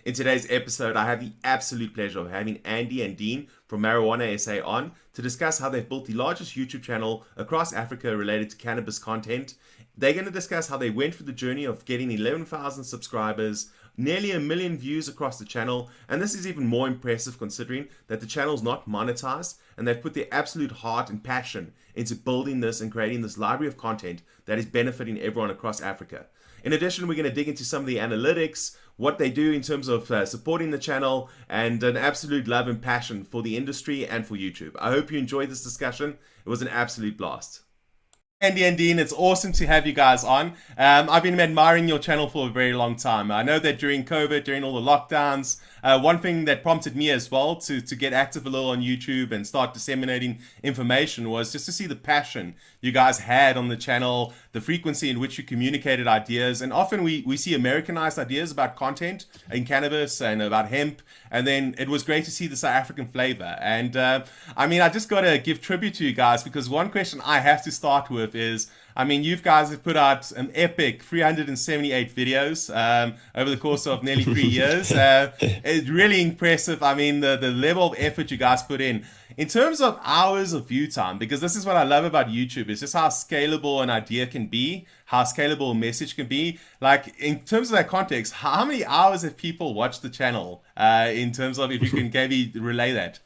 In today's episode, I have the absolute pleasure of having Andy and Dean from Marijuana SA on to discuss how they've built the largest YouTube channel across Africa related to cannabis content. They're going to discuss how they went through the journey of getting 11,000 subscribers, nearly 1 million views across the channel, and this is even more impressive considering that the channel's not monetized and they've put their absolute heart and passion into building this and creating this library of content that is benefiting everyone across Africa. In addition, we're going to dig into some of the analytics, what they do in terms of supporting the channel, and an absolute love and passion for the industry and for YouTube. I hope you enjoyed this discussion. It was an absolute blast. Andy and Dean, it's awesome to have you guys on. I've been admiring your channel for a very long time. I know that during COVID, during all the lockdowns, one thing that prompted me as well to get active a little on YouTube and start disseminating information was just to see the passion you guys had on the channel, the frequency in which you communicated ideas. And often we see Americanized ideas about content in cannabis and about hemp. And then it was great to see the South African flavor. And I just got to give tribute to you guys because one question I have to start with is, you guys have put out an epic 378 videos over the course of nearly 3 years. It's really impressive. The level of effort you guys put in terms of hours of view time, because this is what I love about YouTube, is just how scalable an idea can be, how scalable a message can be. Like, in terms of that context, how many hours have people watched the channel in terms of, if you can maybe relay that?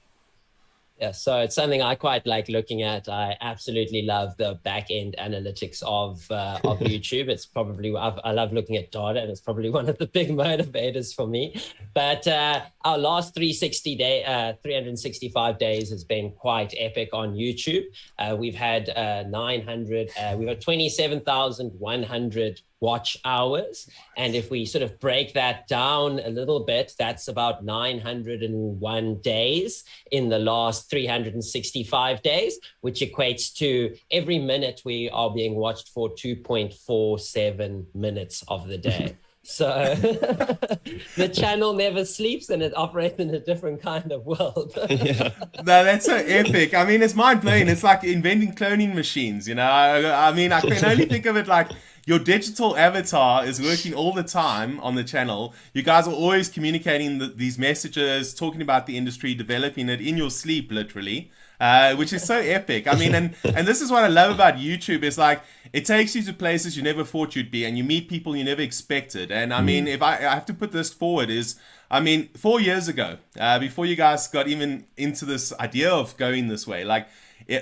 Yeah, so it's something I quite like looking at. I absolutely love the back end analytics of YouTube. It's probably, I love looking at data, and it's probably one of the big motivators for me. But our last 365 days has been quite epic on YouTube. We've had 27,100 watch hours. And if we sort of break that down a little bit, that's about 901 days in the last 365 days, which equates to every minute we are being watched for 2.47 minutes of the day. So the channel never sleeps and it operates in a different kind of world. Yeah. No, that's so epic. It's mind-blowing. It's like inventing cloning machines, I can only think of it like your digital avatar is working all the time on the channel. You guys are always communicating these messages, talking about the industry, developing it in your sleep, literally, which is so epic. And this is what I love about YouTube is like, it takes you to places you never thought you'd be, and you meet people you never expected. And if I have to put this forward is, 4 years ago, before you guys got even into this idea of going this way, like,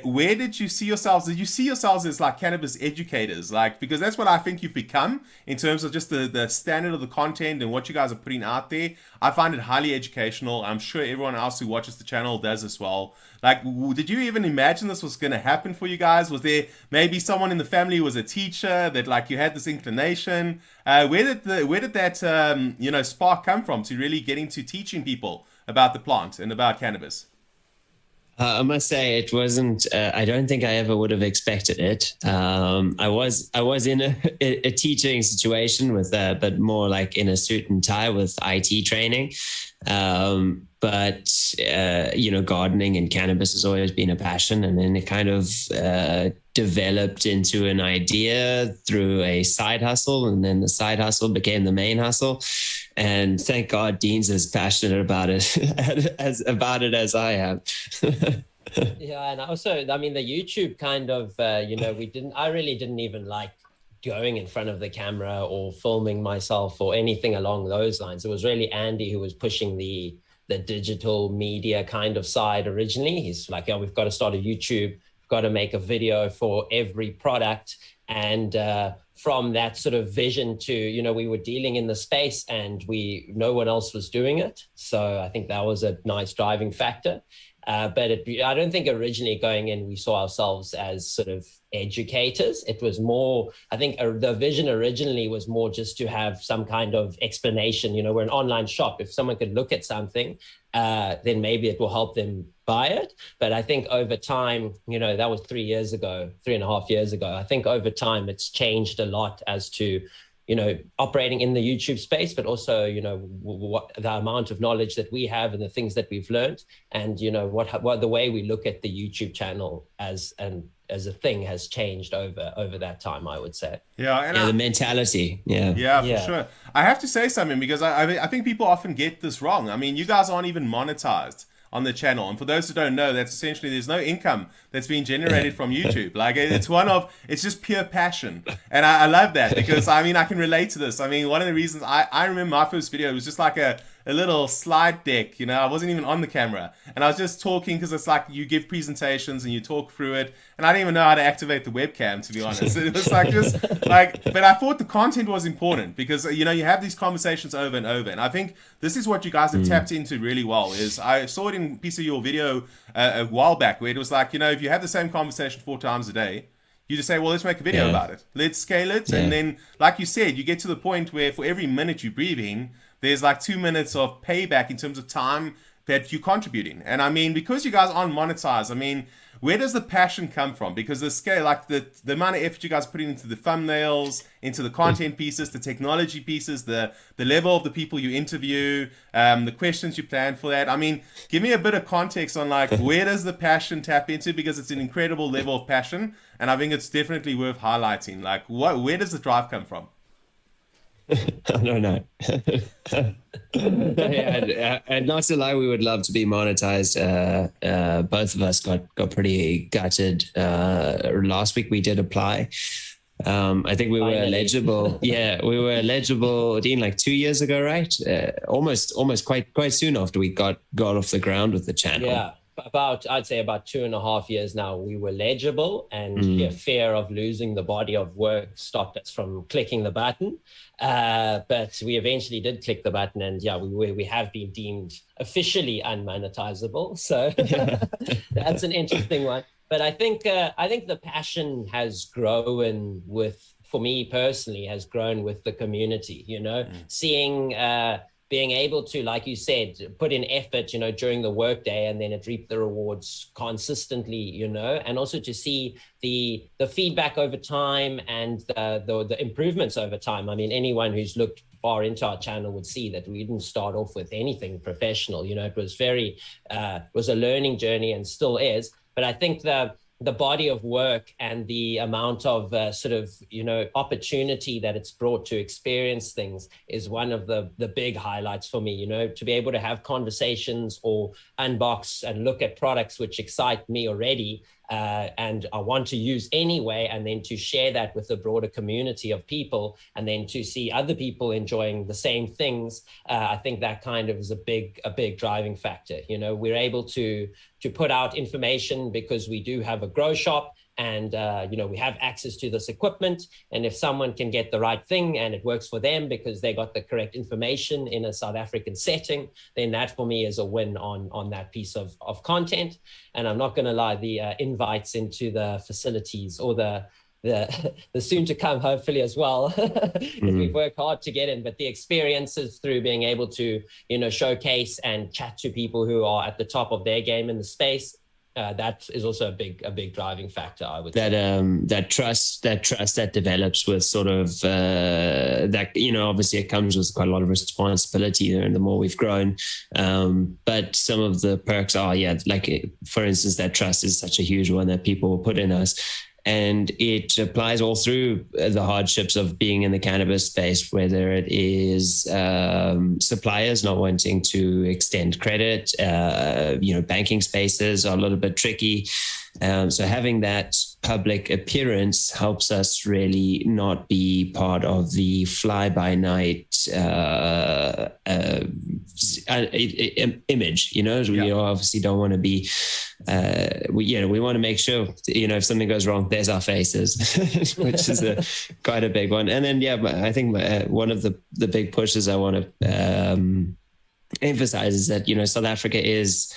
where did you see yourselves? Did you see yourselves as like cannabis educators? Like, because that's what I think you've become in terms of just the standard of the content and what you guys are putting out there. I find it highly educational. I'm sure everyone else who watches the channel does as well. Like, did you even imagine this was going to happen for you guys? Was there maybe someone in the family who was a teacher that like you had this inclination? Where did that spark come from to really get into teaching people about the plant and about cannabis? I must say it wasn't. I don't think I ever would have expected it. I was in a teaching situation with, but more like in a suit and tie with IT training. But gardening and cannabis has always been a passion, and then it kind of developed into an idea through a side hustle, and then the side hustle became the main hustle. And thank God Dean's as passionate about it as I am. Yeah, and also, the YouTube kind of, I really didn't even like going in front of the camera or filming myself or anything along those lines. It was really Andy who was pushing the digital media kind of side originally. He's like, yeah, we've got to start a YouTube, we've got to make a video for every product. And from that sort of vision to, we were dealing in the space and no one else was doing it. So I think that was a nice driving factor. But I don't think originally going in, we saw ourselves as sort of educators. It was more, I think the vision originally was more just to have some kind of explanation. We're an online shop. If someone could look at something, then maybe it will help them buy it. But I think over time, that was 3.5 years ago. I think over time it's changed a lot as to, operating in the YouTube space, but also, what the amount of knowledge that we have and the things that we've learned, and, what the way we look at the YouTube channel as as a thing has changed over that time, I would say. Yeah, and the mentality. Yeah, for sure. I have to say something because I think people often get this wrong. I mean, you guys aren't even monetized on the channel, and for those who don't know, that's essentially there's no income that's being generated from YouTube. Like it's just pure passion, and I love that because I mean I can relate to this. I mean, one of the reasons I remember my first video was just like a little slide deck, you know. I wasn't even on the camera, and I was just talking because it's like you give presentations and you talk through it, and I didn't even know how to activate the webcam, to be honest. It was like just like, but I thought the content was important because you know you have these conversations over and over, and I think this is what you guys have tapped into really well. Is I saw it in a piece of your video a while back where it was like, you know, if you have the same conversation 4 times a day, you just say, well, let's make a video about it. Let's scale it. And then, like you said, you get to the point where for every minute you breathe in, there's like 2 minutes of payback in terms of time that you're contributing. And I mean, because you guys aren't monetized, I mean, where does the passion come from? Because the scale, like the amount of effort you guys put into the thumbnails, into the content pieces, the technology pieces, the level of the people you interview, the questions you plan for that. I mean, give me a bit of context on like, where does the passion tap into? Because it's an incredible level of passion. And I think it's definitely worth highlighting. Like, where does the drive come from? I don't know. And not to lie, we would love to be monetized. Both of us got pretty gutted. Last week we did apply. I think we were eligible. Yeah, we were eligible, Dean, like 2 years ago, right? Almost quite soon after we got off the ground with the channel. Yeah. I'd say about 2.5 years now, we were legible, and fear of losing the body of work stopped us from clicking the button. But we eventually did click the button, and we have been deemed officially unmonetizable. So that's an interesting one. But I think the passion has grown for me personally, has grown with the community, you know, seeing being able to, like you said, put in effort, you know, during the workday, and then it reap the rewards consistently, you know, and also to see the feedback over time and the improvements over time. I mean, anyone who's looked far into our channel would see that we didn't start off with anything professional. You know, it was was a learning journey and still is. But I think the body of work and the amount of sort of, you know, opportunity that it's brought to experience things is one of the big highlights for me, you know, to be able to have conversations or unbox and look at products which excite me already and I want to use anyway, and then to share that with a broader community of people, and then to see other people enjoying the same things. I think that kind of is a big driving factor. You know, we're able to put out information because we do have a grow shop, and you know, we have access to this equipment, and if someone can get the right thing and it works for them because they got the correct information in a South African setting, then that for me is a win on that piece of content. And I'm not going to lie, the invites into the facilities, or the soon to come, hopefully as well, we've worked hard to get in, but the experiences through being able to, you know, showcase and chat to people who are at the top of their game in the space, that is also a big driving factor, I would say. That trust that develops with sort of that, you know, obviously it comes with quite a lot of responsibility there, and the more we've grown, but some of the perks are, like for instance, that trust is such a huge one that people will put in us. And it applies all through the hardships of being in the cannabis space, whether it is suppliers not wanting to extend credit, you know, banking spaces are a little bit tricky. So having that public appearance helps us really not be part of the fly-by-night image. You know, we obviously don't want to be. We want to make sure, you know, if something goes wrong, there's our faces, which is quite a big one. And then, I think one of the big pushes I want to emphasize is that, you know, South Africa is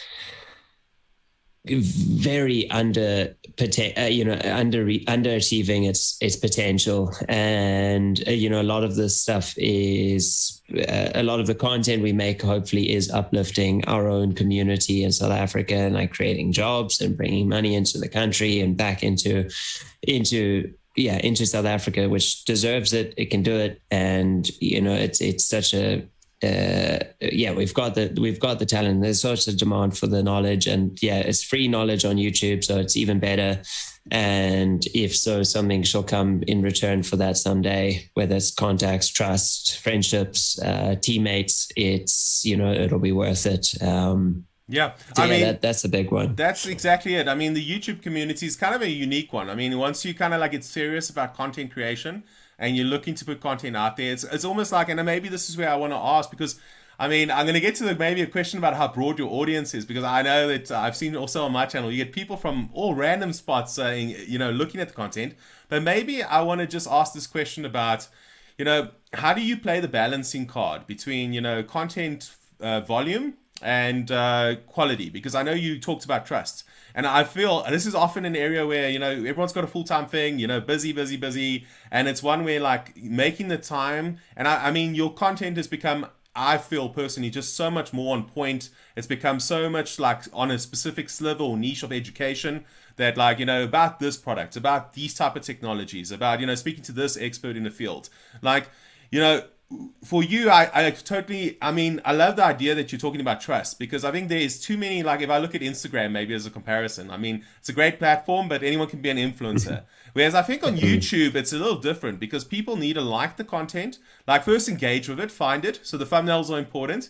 very underachieving its potential, and you know, a lot of this stuff is a lot of the content we make hopefully is uplifting our own community in South Africa, and like creating jobs and bringing money into the country and back into South Africa, which deserves it. It can do it, and you know, it's such a we've got the talent. There's such a demand for the knowledge, and it's free knowledge on YouTube, so it's even better. And if so, something shall come in return for that someday, whether it's contacts, trust, friendships, teammates. It's, it'll be worth it. That's a big one. That's exactly it. I mean, the YouTube community is kind of a unique one. I mean, once you kind of get serious about content creation and you're looking to put content out there, it's almost like, and maybe this is where I want to ask, because I mean, I'm going to get to maybe a question about how broad your audience is, because I know that I've seen also on my channel, you get people from all random spots, looking at the content. But maybe I want to just ask this question about, how do you play the balancing card between, content volume and quality? Because I know you talked about trust, and I feel this is often an area where everyone's got a full-time thing, busy, and it's one where making the time. And I mean, your content has become, I feel personally, just so much more on point. It's become so much on a specific sliver or niche of education that about this product, about these type of technologies, about speaking to this expert in the field. For you, I totally, I mean, I love the idea that you're talking about trust, because I think there's too many, if I look at Instagram maybe as a comparison, I mean, it's a great platform, but anyone can be an influencer. Whereas I think on YouTube, it's a little different, because people need to like the content, first engage with it, find it. So the thumbnails are important,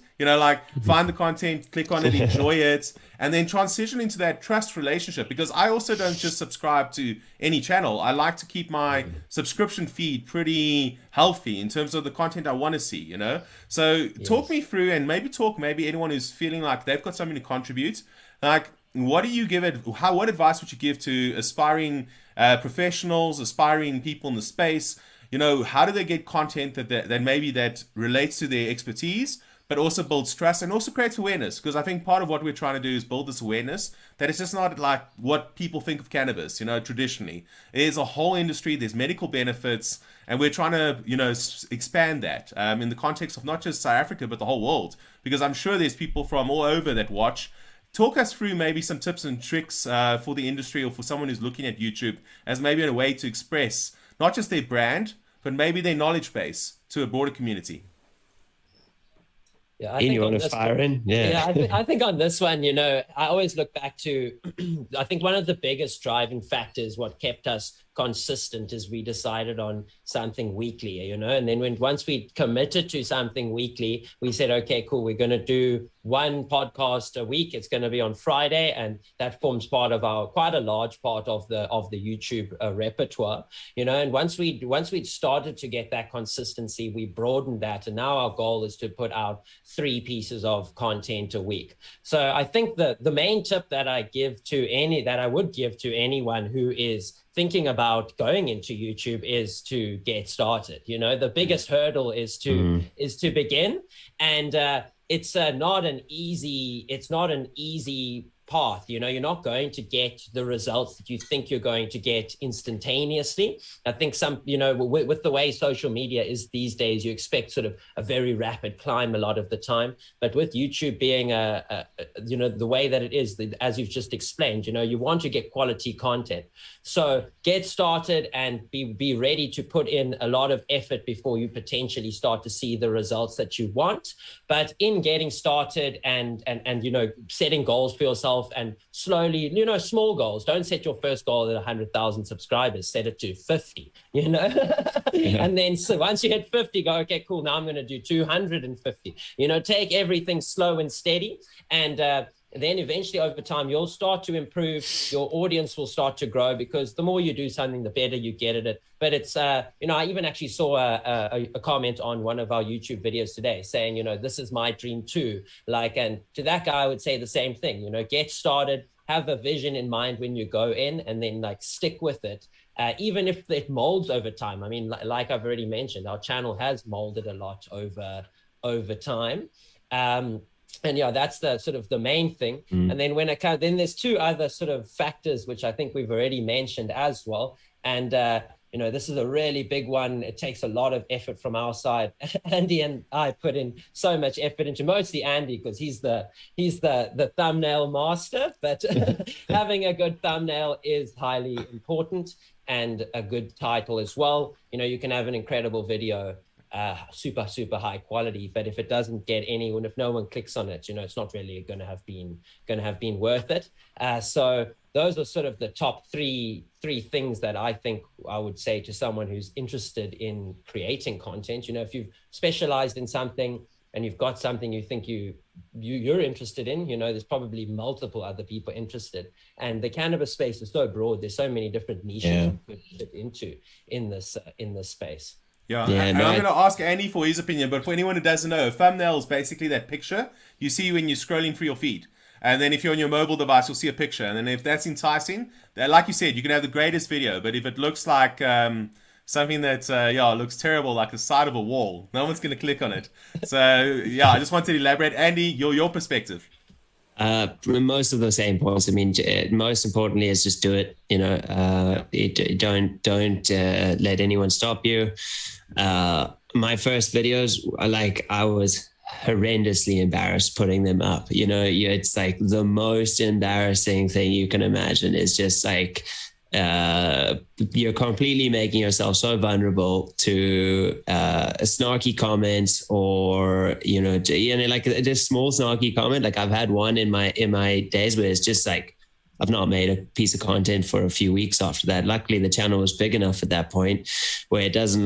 find the content, click on it, enjoy it, and then transition into that trust relationship. Because I also don't just subscribe to any channel. I like to keep my subscription feed pretty healthy in terms of the content I want to see, So talk me through, and maybe anyone who's feeling like they've got something to contribute, what do you give it? What advice would you give to aspiring professionals, aspiring people in the space? How do they get content that relates to their expertise, but also builds trust and also creates awareness? Because I think part of what we're trying to do is build this awareness that it's just not what people think of cannabis, traditionally. There's a whole industry, there's medical benefits, and we're trying to, expand that in the context of not just South Africa, but the whole world. Because I'm sure there's people from all over that watch. Talk us through maybe some tips and tricks for the industry, or for someone who's looking at YouTube as maybe a way to express not just their brand, but maybe their knowledge base to a broader community. Yeah, you want to fire in? I think on this one, I always look back to, I think one of the biggest driving factors, what kept us consistent, is we decided on something weekly, and then once we committed to something weekly, we said, okay, cool, we're going to do one podcast a week. It's going to be on Friday, and that forms part of quite a large part of the YouTube repertoire, and once we started to get that consistency, we broadened that, and now our goal is to put out 3 pieces of content a week. So I think the main tip that I would give to anyone who is thinking about going into YouTube is to get started. The biggest hurdle is to begin, and it's not an easy path. You're not going to get the results that you think you're going to get instantaneously. I think with the way social media is these days, you expect sort of a very rapid climb a lot of the time. But with YouTube being the way that it is, as you've just explained, you want to get quality content. So get started and be ready to put in a lot of effort before you potentially start to see the results that you want. But in getting started and setting goals for yourself, and slowly, small goals. Don't set your first goal at 100,000 subscribers. Set it to 50. And then so once you hit 50, go, okay, cool. Now I'm going to do 250. Take everything slow and steady, and then eventually over time you'll start to improve. Your audience will start to grow, because the more you do something, the better you get at it. But it's I even actually saw a comment on one of our YouTube videos today saying, this is my dream too. And to that guy I would say the same thing. Get started, have a vision in mind when you go in, and then stick with it. Even if it molds over time. I mean, like I've already mentioned, our channel has molded a lot over time. And that's the sort of the main thing. And then then there's 2 other sort of factors, which I think we've already mentioned as well. And, this is a really big one. It takes a lot of effort from our side. Andy and I put in so much effort into, mostly Andy, because he's the thumbnail master, but having a good thumbnail is highly important, and a good title as well. You can have an incredible video, super, super high quality. But if it doesn't get anyone, if no one clicks on it, it's not really going to have been worth it. So those are sort of the top three things that I think I would say to someone who's interested in creating content. If you've specialized in something and you've got something you think you're interested in, there's probably multiple other people interested. And the cannabis space is so broad. There's so many different niches you could fit into in this space. Yeah, and I'm going to ask Andy for his opinion, but for anyone who doesn't know, a thumbnail is basically that picture you see when you're scrolling through your feed. And then if you're on your mobile device, you'll see a picture. And then if that's enticing, like you said, you can have the greatest video, but if it looks like something that, looks terrible, like the side of a wall, no one's going to click on it. So, I just wanted to elaborate. Andy, your perspective. Most of the same points. I mean, most importantly is just do it. Don't let anyone stop you. My first videos, I was horrendously embarrassed putting them up. It's like the most embarrassing thing you can imagine. Is just like you're completely making yourself so vulnerable to a snarky comment, or like this small snarky comment. Like I've had one in my days where it's just like I've not made a piece of content for a few weeks after that. Luckily the channel was big enough at that point where it doesn't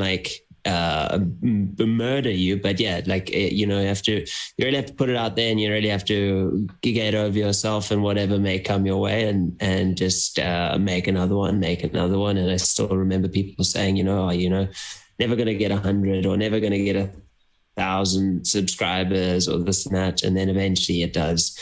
murder you, but you really have to put it out there, and you really have to get over yourself and whatever may come your way, and just make another one. And I still remember people saying, never going to get 100 or never going to get 1,000 subscribers or this and that, and then eventually it does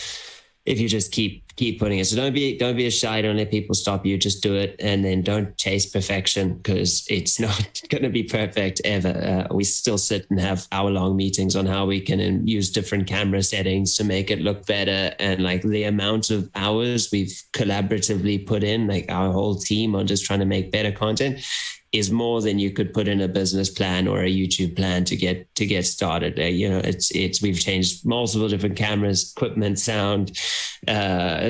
if you just keep putting it. So don't be shy. Don't let people stop you. Just do it, and then don't chase perfection, because it's not going to be perfect ever. We still sit and have hour-long meetings on how we can use different camera settings to make it look better, and like the amount of hours we've collaboratively put in, like our whole team, on just trying to make better content, is more than you could put in a business plan or a YouTube plan to get started. We've changed multiple different cameras, equipment, sound,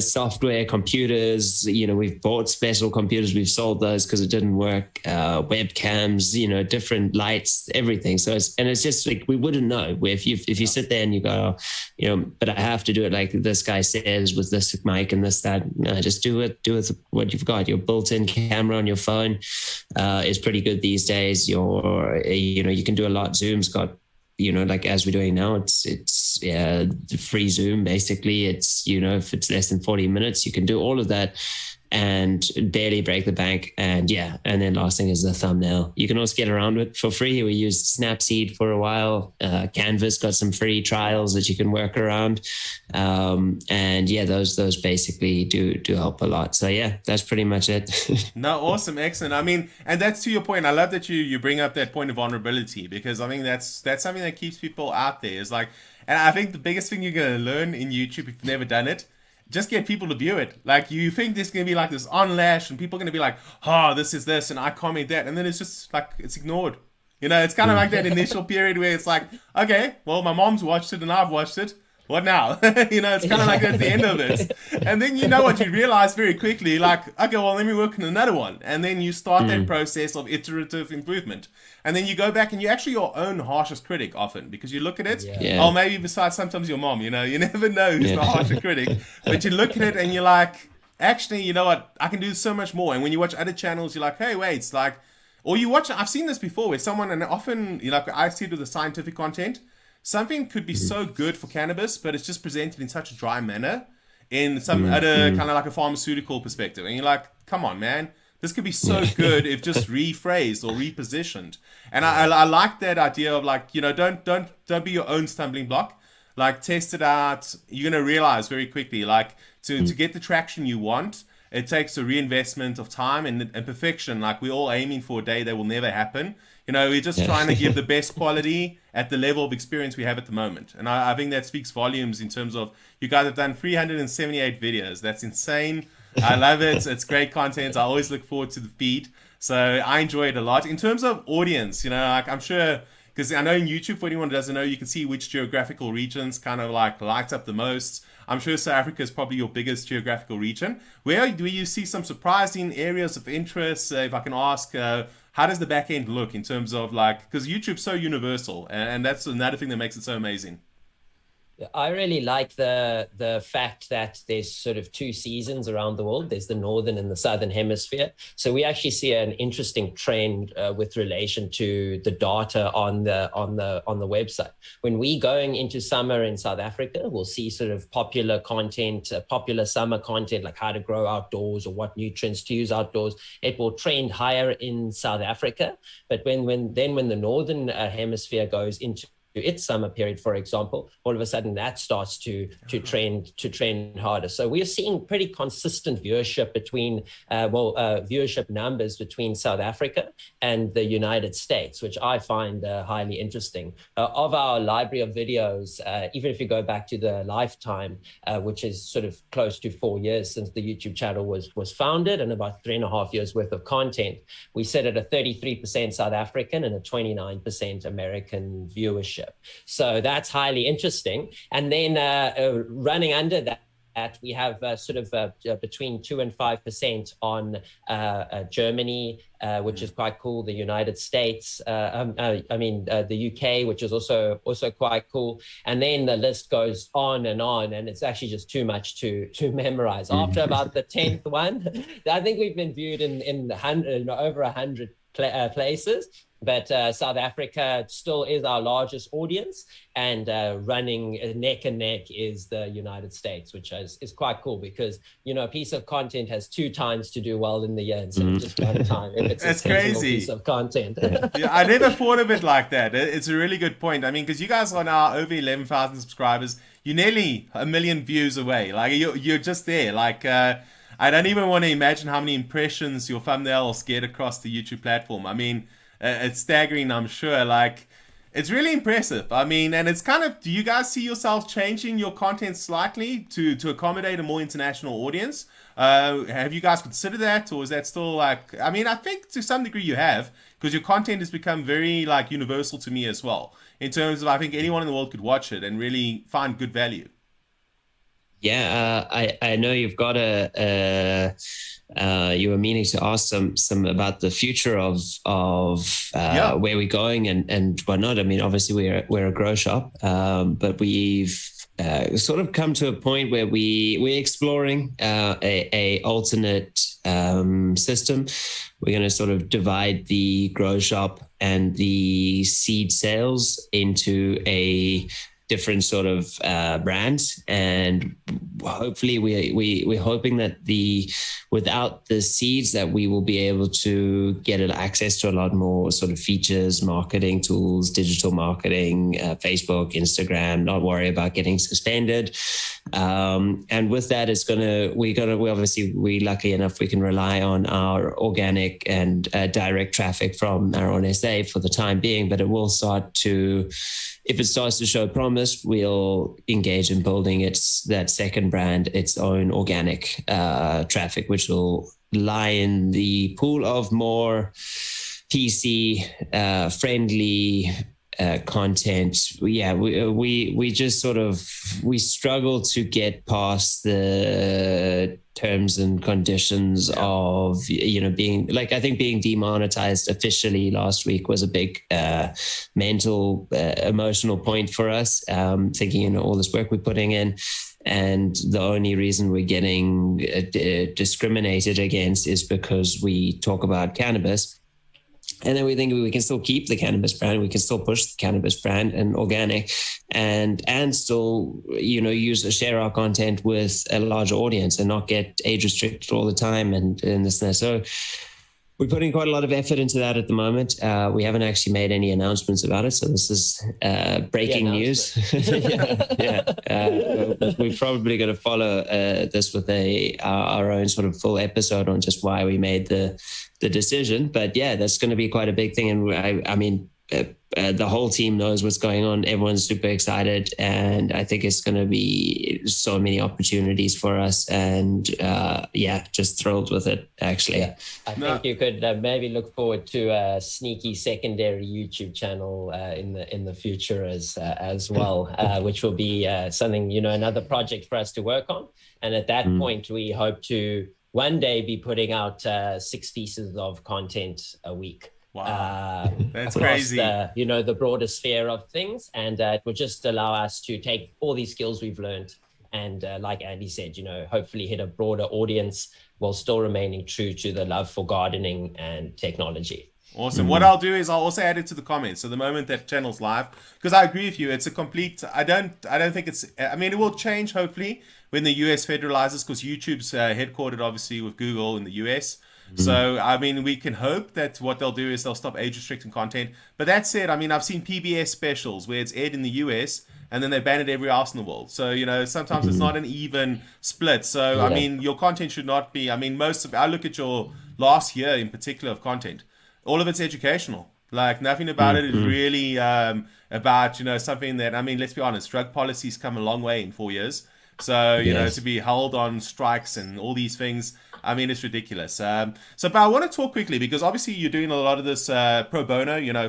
software, computers. We've bought special computers. We've sold those because it didn't work. Webcams, different lights, everything. So it's just like we wouldn't know if you sit there and you go, but I have to do it like this guy says with this mic and this that. No, just do it. Do it what you've got. Your built-in camera on your phone is pretty good these days. You can do a lot. Zoom's got, like as we're doing now, it's free Zoom basically. It's if it's less than 40 minutes, you can do all of that and barely break the bank. And then last thing is the thumbnail. You can also get around it for free. We used Snapseed for a while. Canvas got some free trials that you can work around. Those basically do help a lot. So that's pretty much it. No, awesome, excellent. I mean, and that's to your point. I love that you bring up that point of vulnerability, because I think that's something that keeps people out there. Is like, and I think the biggest thing you're going to learn in YouTube, if you've never done it, just get people to view it. Like, you think there's going to be like this onlash and people are going to be like, this is this and I comment that, and then it's just like it's ignored. It's kind of like that initial period where it's like, okay, well, my mom's watched it and I've watched it. What now? It's kind of like that's the end of it. And then what you realize very quickly, like, okay, well, let me work on another one. And then you start that process of iterative improvement. And then you go back and you're actually your own harshest critic often, because you look at it, maybe besides sometimes your mom, you never know who's the harsher critic. But you look at it and you're like, actually, you know what? I can do so much more. And when you watch other channels, you're like, hey, wait, it's like, or you watch, I've seen this before with someone, and often, I see it with the scientific content. Something could be so good for cannabis, but it's just presented in such a dry manner in some other kind of like a pharmaceutical perspective. And you're like, come on, man. This could be so good if just rephrased or repositioned. And I like that idea of like, don't be your own stumbling block. Like, test it out. You're going to realize very quickly, like, to get the traction you want, it takes a reinvestment of time and perfection. Like, we're all aiming for a day that will never happen. We're just trying to give the best quality at the level of experience we have at the moment. And I think that speaks volumes in terms of, you guys have done 378 videos. That's insane. I love it. It's great content. I always look forward to the feed. So I enjoy it a lot. In terms of audience, like, I'm sure, because I know in YouTube, for anyone who doesn't know, you can see which geographical regions kind of like light up the most. I'm sure South Africa is probably your biggest geographical region. Where do you see some surprising areas of interest? If I can ask, how does the back end look in terms of like, because YouTube's so universal, and that's another thing that makes it so amazing. I really like the fact that there's sort of two seasons around the world. There's the northern and the southern hemisphere. So we actually see an interesting trend with relation to the data on the website. When we going into summer in South Africa, we'll see sort of popular content, popular summer content like how to grow outdoors or what nutrients to use outdoors. It will trend higher in South Africa. But when the northern hemisphere goes into its summer period, for example, all of a sudden that starts to trend harder. So we are seeing pretty consistent viewership between viewership numbers between South Africa and the United States, which I find highly interesting. Of our library of videos, even if you go back to the lifetime, which is sort of close to 4 years since the YouTube channel was founded, and about 3.5 years worth of content, we sit at a 33% South African and a 29% American viewership. So that's highly interesting. And then running under that, we have between 2 and 5% on Germany, which is quite cool. The United States, the UK, which is also quite cool. And then the list goes on, and it's actually just too much to memorize. After about the 10th one, I think we've been viewed in over 100 places. But South Africa still is our largest audience, and running neck and neck is the United States, which is quite cool because, a piece of content has 2 times to do well in the year instead of just 1 time. If it's a crazy piece of content. Yeah, I never thought of it like that. It's a really good point. I mean, because you guys are now over 11,000 subscribers. You're nearly 1 million views away. Like you're just there. Like I don't even want to imagine how many impressions your thumbnails get across the YouTube platform. I mean, it's staggering, I'm sure. Like, it's really impressive. I mean, and it's kind of, do you guys see yourselves changing your content slightly to accommodate a more international audience? Have you guys considered that, or is that still like, I mean, I think to some degree you have, because your content has become very like universal to me as well, in terms of I think anyone in the world could watch it and really find good value. Yeah, I know you've got you were meaning to ask some about the future of where we're going and whatnot. I mean, obviously we're a grow shop, but we've sort of come to a point where we're exploring a alternate system. We're going to sort of divide the grow shop and the seed sales into a different sort of brands, and hopefully we're hoping that without the seeds that we will be able to get access to a lot more sort of features, marketing tools, digital marketing, Facebook, Instagram, not worry about getting suspended. And with that, we're lucky enough we can rely on our organic and direct traffic from Marijuana SA for the time being, but it will start to, if it starts to show promise, we'll engage in building that second brand, its own organic traffic, which will lie in the pool of more PC friendly content. Yeah, we just sort of, we struggle to get past the terms and conditions of, being like, I think being demonetized officially last week was a big mental, emotional point for us, thinking, all this work we're putting in. And the only reason we're getting discriminated against is because we talk about cannabis. And then we think we can still keep the cannabis brand, we can still push the cannabis brand and organic, and still, share our content with a larger audience and not get age restricted all the time and this and that. So we're putting quite a lot of effort into that at the moment. We haven't actually made any announcements about it, so this is breaking news. We're probably going to follow this with our own sort of full episode on just why we made the decision. But yeah, that's going to be quite a big thing. And I mean, the whole team knows what's going on. Everyone's super excited, and I think it's going to be so many opportunities for us. And just thrilled with it, actually. Yeah. I think you could maybe look forward to a sneaky secondary YouTube channel in the future as well, which will be something, another project for us to work on. And at that point, we hope to one day be putting out 6 pieces of content a week. Wow. That's across crazy. the broader sphere of things. And it would just allow us to take all these skills we've learned and like Andy said, hopefully hit a broader audience while still remaining true to the love for gardening and technology. Awesome. What I'll do is I'll also add it to the comments. So the moment that channel's live, because I agree with you, it's a complete. I don't think it's. I mean, it will change hopefully when the US federalizes, because YouTube's headquartered obviously with Google in the US. So I mean, we can hope that what they'll do is they'll stop age restricting content. But that said, I mean, I've seen PBS specials where it's aired in the US and then they ban it everywhere else in the world. So sometimes it's not an even split. So I mean, your content should not be. I mean, I look at your last year in particular of content. All of it's educational. Like nothing about it is really about something that, I mean, let's be honest, drug policy's come a long way in 4 years. So to be held on strikes and all these things, I mean, it's ridiculous. But I want to talk quickly because obviously you're doing a lot of this pro bono,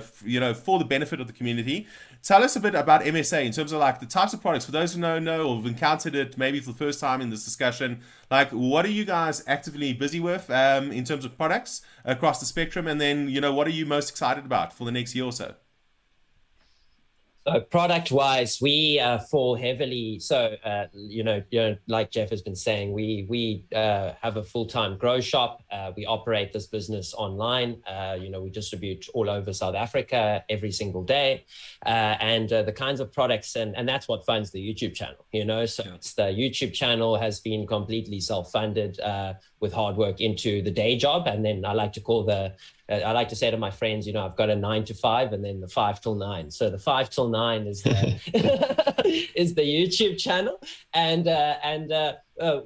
for the benefit of the community. Tell us a bit about MSA in terms of like the types of products. For those who don't know or have encountered it maybe for the first time in this discussion, like what are you guys actively busy with in terms of products across the spectrum? And then, what are you most excited about for the next year or so? So product-wise, we fall heavily. So like Jeff has been saying, we have a full-time grow shop. We operate this business online. We distribute all over South Africa every single day, and the kinds of products and that's what funds the YouTube channel. So it's the YouTube channel has been completely self-funded with hard work into the day job, and then I like to say to my friends, I've got a 9 to 5 and then the 5 till 9. So the 5 till 9 is the is the YouTube channel. And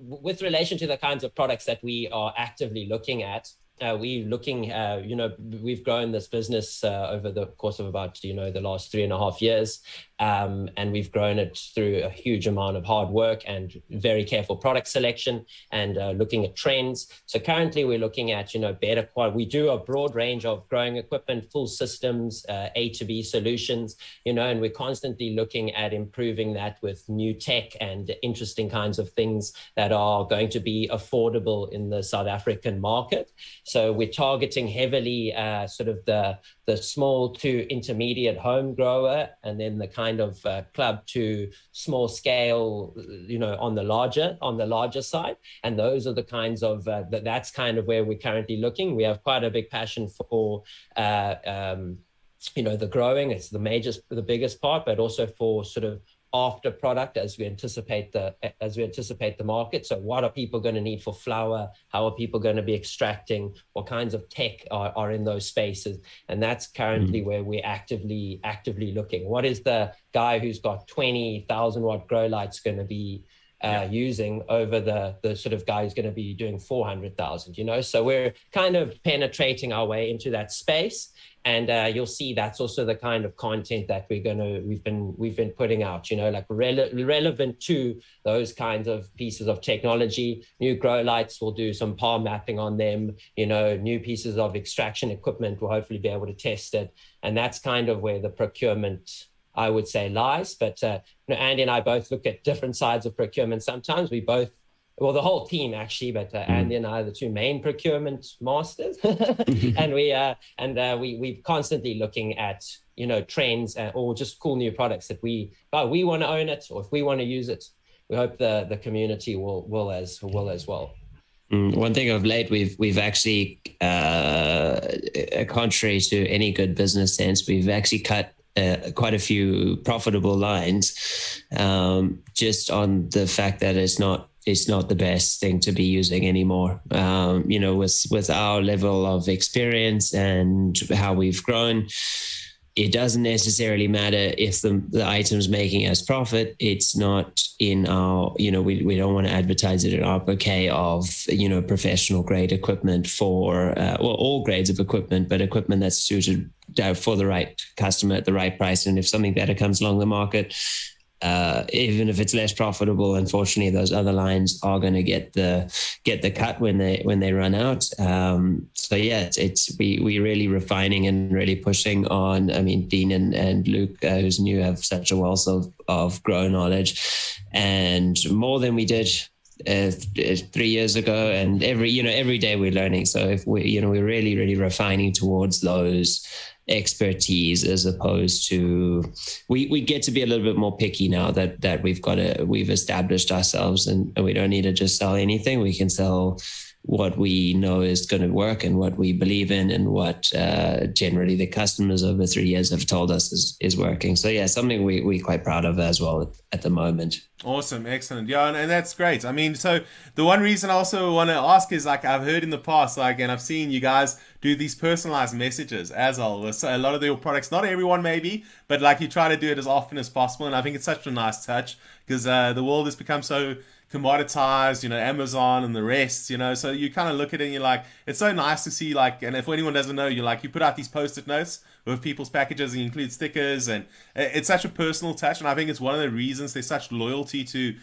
with relation to the kinds of products that we are actively looking at, we've grown this business over the course of about, the last 3.5 years. And we've grown it through a huge amount of hard work and very careful product selection and looking at trends. So currently we're looking at, better quality. We do a broad range of growing equipment, full systems, A to B solutions, and we're constantly looking at improving that with new tech and interesting kinds of things that are going to be affordable in the South African market. So we're targeting heavily sort of the small to intermediate home grower, and then the kind of club to small scale, on the larger side. And those are the kinds of that's kind of where we're currently looking. We have quite a big passion for the growing. It's the biggest part, but also for sort of after product as we anticipate the market. So what are people going to need for flower? How are people going to be extracting? What kinds of tech are in those spaces? And that's currently where we're actively looking. What is the guy who's got 20,000 watt grow lights going to be using over the sort of guy who's going to be doing 400,000, So we're kind of penetrating our way into that space. And you'll see that's also the kind of content that we've been putting out, like relevant to those kinds of pieces of technology. New grow lights, will do some palm mapping on them, new pieces of extraction equipment, we'll hopefully be able to test it. And that's kind of where the procurement, I would say, lies. But Andy and I both look at different sides of procurement. Sometimes we both, well, the whole team actually, but Andy and I are the two main procurement masters, and we're constantly looking at trends or just cool new products that we want to own it, or if we want to use it, we hope the community will as well. One thing of late, we've actually, contrary to any good business sense, we've actually cut quite a few profitable lines, just on the fact that it's not the best thing to be using anymore. With our level of experience and how we've grown, it doesn't necessarily matter if the item's making us profit. It's not in our, we don't want to advertise it in our bouquet of, professional grade equipment for, all grades of equipment, but equipment that's suited for the right customer at the right price. And if something better comes along the market, even if it's less profitable, unfortunately, those other lines are going to get the cut when they run out. So yeah, we really refining and really pushing on. I mean, Dean and Luke, who's new, have such a wealth of grow knowledge, and more than we did 3 years ago, and every day we're learning. So if we're really refining towards those expertise, as opposed to we get to be a little bit more picky now that we've established ourselves, and we don't need to just sell anything. We can sell what we know is going to work and what we believe in, and what generally the customers over 3 years have told us is working. So yeah, something we're quite proud of as well at the moment. Awesome, excellent. Yeah, and that's great. I mean, so the one reason I also want to ask is, like, I've heard in the past, like, and I've seen you guys do these personalized messages as well. So a lot of your products, not everyone maybe, but like you try to do it as often as possible. And I think it's such a nice touch, because the world has become so commoditized, Amazon and the rest, so you kind of look at it and you're like, it's so nice to see, like, and if anyone doesn't know, you put out these post-it notes with people's packages, and you include stickers, and it's such a personal touch. And I think it's one of the reasons there's such loyalty to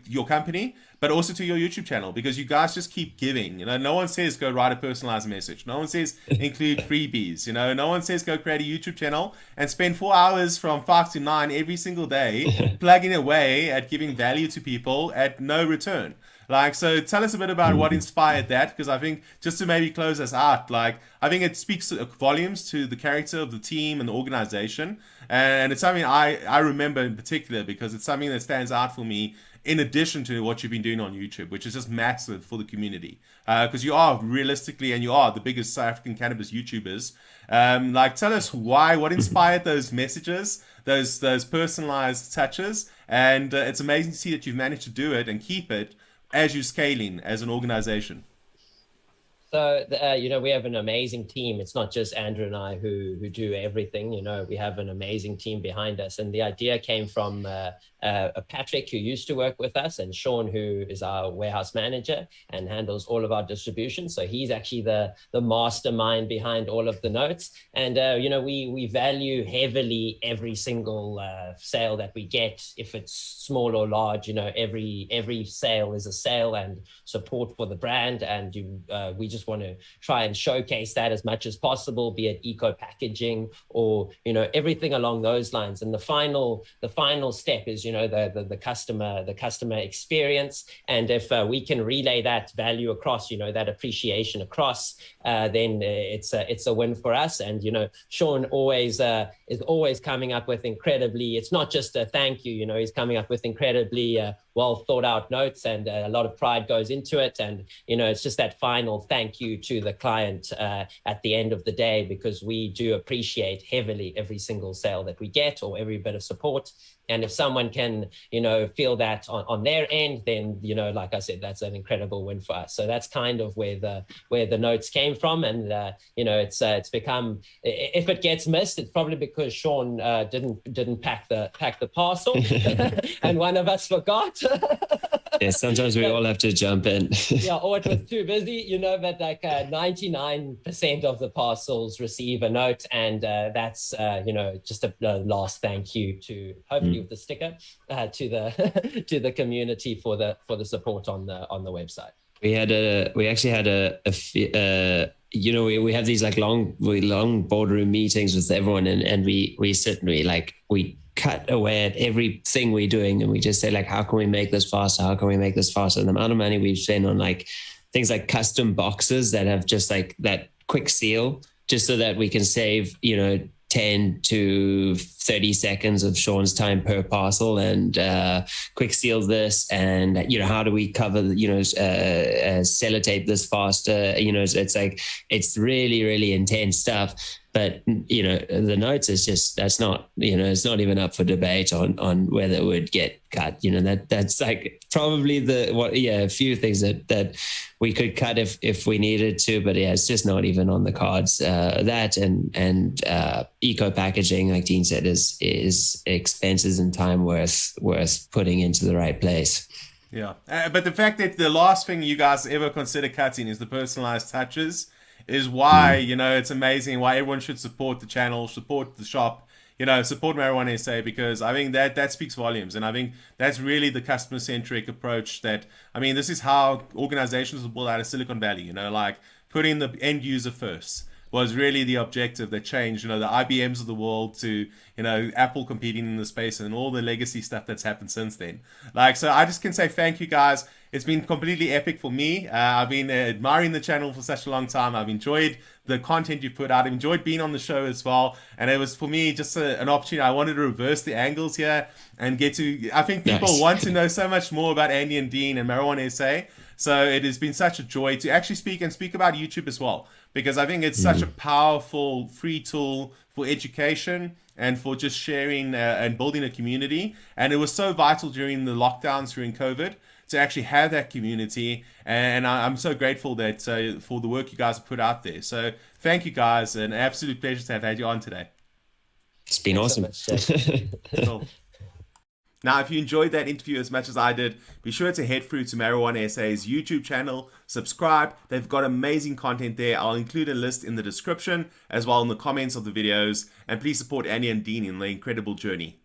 your company, but also to your YouTube channel, because you guys just keep giving. No one says go write a personalized message. No one says include freebies. No one says go create a YouTube channel and spend 4 hours from 5 to 9 every single day plugging away at giving value to people at no return. Like, so tell us a bit about what inspired that, because I think, just to maybe close us out, like, I think it speaks volumes to the character of the team and the organization. And it's something I remember in particular, because it's something that stands out for me, in addition to what you've been doing on YouTube, which is just massive for the community. Because you are realistically, and you are the biggest South African cannabis YouTubers. Like, tell us what inspired those messages, those personalized touches. And it's amazing to see that you've managed to do it and keep it as you're scaling as an organization. So, we have an amazing team. It's not just Andrew and I who do everything. We have an amazing team behind us. And the idea came from Patrick, who used to work with us, and Sean, who is our warehouse manager and handles all of our distribution. So he's actually the mastermind behind all of the notes. And, we value heavily every single sale that we get, if it's small or large. Every sale is a sale and support for the brand. And we just want to try and showcase that as much as possible, be it eco packaging or everything along those lines. And the final step is the customer experience. And if we can relay that value across, that appreciation across, then it's a win for us. And Sean is always coming up with incredibly, it's not just a thank you, he's coming up with incredibly well thought out notes, and a lot of pride goes into it. And it's just that final thank you to the client at the end of the day, because we do appreciate heavily every single sale that we get, or every bit of support. And if someone can feel that on their end, then like I said, that's an incredible win for us. So that's kind of where the notes came from. And it's become, if it gets missed, it's probably because Sean didn't pack the parcel and one of us forgot. Yeah, sometimes we all have to jump in. Yeah, or it was too busy, but like 99% of the parcels receive a note, and that's just a last thank you to, hopefully with the sticker, to the community for the support on the website. We actually had we have these like long boardroom meetings with everyone, and we sit and we cut away at everything we're doing, and we just say, like, how can we make this faster? How can we make this faster? And the amount of money we've spent on like things like custom boxes that have just like that quick seal, just so that we can save 10 to 30 seconds of Sean's time per parcel, and quick seal this, and how do we cover sellotape this faster? It's like, it's really, really intense stuff. But the notes is just, that's not, it's not even up for debate on whether it would get cut. That's like probably a few things that we could cut if we needed to, but yeah, it's just not even on the cards. That and eco packaging, like Dean said, is expenses and time worth putting into the right place. Yeah, but the fact that the last thing you guys ever consider cutting is the personalized touches is why, it's amazing, why everyone should support the channel, support the shop, support Marijuana SA, because I think that speaks volumes. And I think that's really the customer-centric approach this is how organizations will build out of Silicon Valley, like putting the end user first. was really the objective that changed, the IBMs of the world to, Apple competing in the space and all the legacy stuff that's happened since then. So I just can say thank you guys. It's been completely epic for me. I've been admiring the channel for such a long time. I've enjoyed the content you put out. I've enjoyed being on the show as well. And it was, for me, just an opportunity. I wanted to reverse the angles here and get to... I think people want to know so much more about Andy and Dean and Marijuana SA. So it has been such a joy to actually speak about YouTube as well. Because I think it's such a powerful, free tool for education and for just sharing and building a community. And it was so vital during the lockdowns during COVID to actually have that community, and I'm so grateful that for the work you guys have put out there. So thank you guys, an absolute pleasure to have had you on today. It's been awesome. Cool. Now, if you enjoyed that interview as much as I did, be sure to head through to Marijuana SA's YouTube channel, subscribe. They've got amazing content there. I'll include a list in the description as well in the comments of the videos. And please support Annie and Dean in their incredible journey.